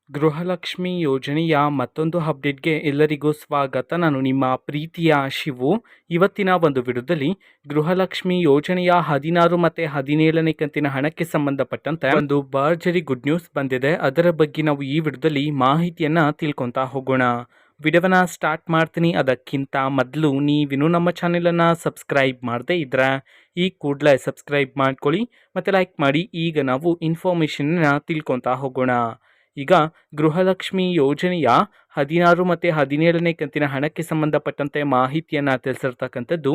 ಗೃಹಲಕ್ಷ್ಮಿ ಯೋಜನೆಯ ಮತ್ತೊಂದು ಅಪ್ಡೇಟ್ಗೆ ಎಲ್ಲರಿಗೂ ಸ್ವಾಗತ. ನಾನು ನಿಮ್ಮ ಪ್ರೀತಿಯ ಶಿವು. ಇವತ್ತಿನ ಒಂದು ವಿಡಿಯೋದಲ್ಲಿ ಗೃಹಲಕ್ಷ್ಮಿ ಯೋಜನೆಯ 16 ಮತ್ತು 17ನೇ ಕಂತಿನ ಹಣಕ್ಕೆ ಸಂಬಂಧಪಟ್ಟಂತೆ ಒಂದು ಭರ್ಜರಿ ಗುಡ್ ನ್ಯೂಸ್ ಬಂದಿದೆ. ಅದರ ಬಗ್ಗೆ ನಾವು ಈ ವಿಡಿಯೋದಲ್ಲಿ ಮಾಹಿತಿಯನ್ನು ತಿಳ್ಕೊತಾ ಹೋಗೋಣ. ವಿಡಿಯೋವನ್ನು ಸ್ಟಾರ್ಟ್ ಮಾಡ್ತೀನಿ. ಅದಕ್ಕಿಂತ ಮೊದಲು ನೀವಿನ್ನೂ ನಮ್ಮ ಚಾನೆಲನ್ನು ಸಬ್ಸ್ಕ್ರೈಬ್ ಮಾಡದೇ ಇದ್ದರೆ ಈ ಕೂಡಲೇ ಸಬ್ಸ್ಕ್ರೈಬ್ ಮಾಡ್ಕೊಳ್ಳಿ ಮತ್ತು ಲೈಕ್ ಮಾಡಿ. ಈಗ ನಾವು ಇನ್ಫಾರ್ಮೇಷನ್ನ ತಿಳ್ಕೊತಾ ಹೋಗೋಣ. ಈಗ ಗೃಹಲಕ್ಷ್ಮಿ ಯೋಜನೆಯ 16 ಮತ್ತು 17ನೇ ಕಂತಿನ ಹಣಕ್ಕೆ ಸಂಬಂಧಪಟ್ಟಂತೆ ಮಾಹಿತಿಯನ್ನು ತಿಳಿಸಿರ್ತಕ್ಕಂಥದ್ದು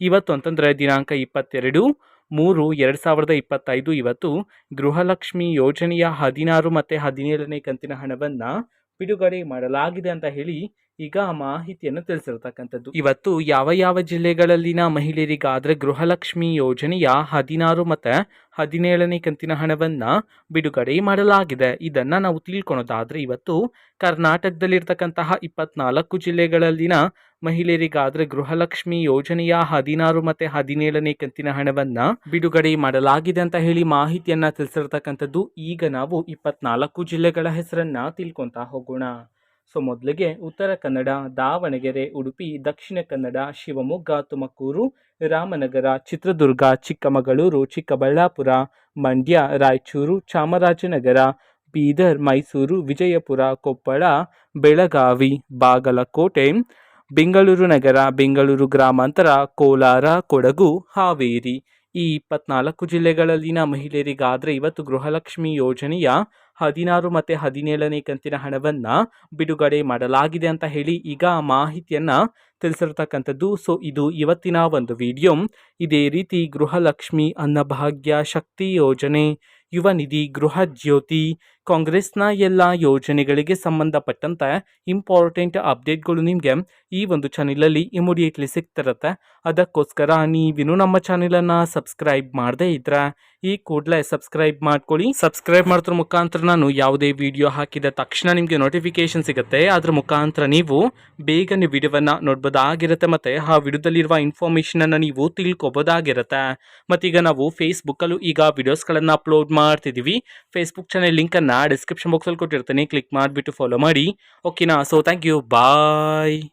ಇವತ್ತು ಅಂತಂದರೆ ದಿನಾಂಕ 22/3/2025 ಇವತ್ತು ಗೃಹಲಕ್ಷ್ಮಿ ಯೋಜನೆಯ 16 ಮತ್ತು 17ನೇ ಕಂತಿನ ಹಣವನ್ನು ಬಿಡುಗಡೆ ಮಾಡಲಾಗಿದೆ ಅಂತ ಹೇಳಿ ಈಗ ಮಾಹಿತಿಯನ್ನು ತಿಳಿಸಿರ್ತಕ್ಕಂಥದ್ದು. ಇವತ್ತು ಯಾವ ಜಿಲ್ಲೆಗಳಲ್ಲಿನ ಮಹಿಳೆಯರಿಗಾದರೆ ಗೃಹಲಕ್ಷ್ಮಿ ಯೋಜನೆಯ 16 ಮತ್ತು 17ನೇ ಕಂತಿನ ಹಣವನ್ನು ಬಿಡುಗಡೆ ಮಾಡಲಾಗಿದೆ, ಇದನ್ನು ನಾವು ತಿಳ್ಕೊಳೋದಾದರೆ ಇವತ್ತು ಕರ್ನಾಟಕದಲ್ಲಿರ್ತಕ್ಕಂತಹ 24 ಜಿಲ್ಲೆಗಳಲ್ಲಿನ ಮಹಿಳೆಯರಿಗಾದರೆ ಗೃಹಲಕ್ಷ್ಮಿ ಯೋಜನೆಯ 16 ಮತ್ತು 17ನೇ ಕಂತಿನ ಹಣವನ್ನು ಬಿಡುಗಡೆ ಮಾಡಲಾಗಿದೆ ಅಂತ ಹೇಳಿ ಮಾಹಿತಿಯನ್ನು ತಿಳಿಸಿರ್ತಕ್ಕಂಥದ್ದು. ಈಗ ನಾವು 24 ಜಿಲ್ಲೆಗಳ ಹೆಸರನ್ನು ತಿಳ್ಕೊತಾ ಹೋಗೋಣ. ಸೊ ಮೊದಲಿಗೆ ಉತ್ತರ ಕನ್ನಡ, ದಾವಣಗೆರೆ, ಉಡುಪಿ, ದಕ್ಷಿಣ ಕನ್ನಡ, ಶಿವಮೊಗ್ಗ, ತುಮಕೂರು, ರಾಮನಗರ, ಚಿತ್ರದುರ್ಗ, ಚಿಕ್ಕಮಗಳೂರು, ಚಿಕ್ಕಬಳ್ಳಾಪುರ, ಮಂಡ್ಯ, ರಾಯಚೂರು, ಚಾಮರಾಜನಗರ, ಬೀದರ್, ಮೈಸೂರು, ವಿಜಯಪುರ, ಕೊಪ್ಪಳ, ಬೆಳಗಾವಿ, ಬಾಗಲಕೋಟೆ, ಬೆಂಗಳೂರು ನಗರ, ಬೆಂಗಳೂರು ಗ್ರಾಮಾಂತರ, ಕೋಲಾರ, ಕೊಡಗು, ಹಾವೇರಿ. ಈ 24 ಜಿಲ್ಲೆಗಳಲ್ಲಿನ ಮಹಿಳೆಯರಿಗಾದರೆ ಇವತ್ತು ಗೃಹಲಕ್ಷ್ಮಿ ಯೋಜನೆಯ 16 ಮತ್ತು 17ನೇ ಕಂತಿನ ಹಣವನ್ನು ಬಿಡುಗಡೆ ಮಾಡಲಾಗಿದೆ ಅಂತ ಹೇಳಿ ಈಗ ಮಾಹಿತಿಯನ್ನು ತಿಳಿಸಿರ್ತಕ್ಕಂಥದ್ದು. ಸೊ ಇದು ಇವತ್ತಿನ ಒಂದು ವಿಡಿಯೋ. ಇದೇ ರೀತಿ ಗೃಹಲಕ್ಷ್ಮಿ, ಅನ್ನಭಾಗ್ಯ, ಶಕ್ತಿ ಯೋಜನೆ, ಯುವ ನಿಧಿ, ಗೃಹ ಜ್ಯೋತಿ, ಕಾಂಗ್ರೆಸ್ನ ಎಲ್ಲ ಯೋಜನೆಗಳಿಗೆ ಸಂಬಂಧಪಟ್ಟಂತೆ ಇಂಪಾರ್ಟೆಂಟ್ ಅಪ್ಡೇಟ್ಗಳು ನಿಮಗೆ ಈ ಒಂದು ಚಾನಲಲ್ಲಿ ಇಮಿಡಿಯೇಟ್ಲಿ ಸಿಗ್ತಿರುತ್ತೆ. ಅದಕ್ಕೋಸ್ಕರ ನೀವಿನ್ನೂ ನಮ್ಮ ಚಾನಲನ್ನು ಸಬ್ಸ್ಕ್ರೈಬ್ ಮಾಡದೇ ಇದ್ದರೆ ಈ ಕೂಡಲೇ ಸಬ್ಸ್ಕ್ರೈಬ್ ಮಾಡ್ಕೊಳ್ಳಿ. ಸಬ್ಸ್ಕ್ರೈಬ್ ಮಾಡೋದ್ರ ಮುಖಾಂತರ ನಾನು ಯಾವುದೇ ವಿಡಿಯೋ ಹಾಕಿದ ತಕ್ಷಣ ನಿಮಗೆ ನೋಟಿಫಿಕೇಶನ್ ಸಿಗುತ್ತೆ. ಅದ್ರ ಮುಖಾಂತರ ನೀವು ಬೇಗನೆ ವಿಡಿಯೋವನ್ನು ನೋಡ್ಬೋದಾಗಿರುತ್ತೆ ಮತ್ತು ಆ ವಿಡಿಯೋದಲ್ಲಿರುವ ಇನ್ಫಾರ್ಮೇಷನನ್ನು ನೀವು ತಿಳ್ಕೊಬೋದಾಗಿರುತ್ತೆ. ಮತ್ತೀಗ ನಾವು ಫೇಸ್ಬುಕ್ಕಲ್ಲೂ ಈಗ ವಿಡಿಯೋಸ್ಗಳನ್ನು ಅಪ್ಲೋಡ್ ಮಾಡ್ತಿದ್ದೀವಿ. ಫೇಸ್ಬುಕ್ ಚಾನಲ್ ಲಿಂಕನ್ನು ಡಿಸ್ಕ್ರಿಪ್ಷನ್ ಬಾಕ್ಸಲ್ಲಿ ಕೊಟ್ಟಿರ್ತೀನಿ, ಕ್ಲಿಕ್ ಮಾಡಿಬಿಟ್ಟು ಫಾಲೋ ಮಾಡಿ. ಓಕೆನಾ? So thank you, bye.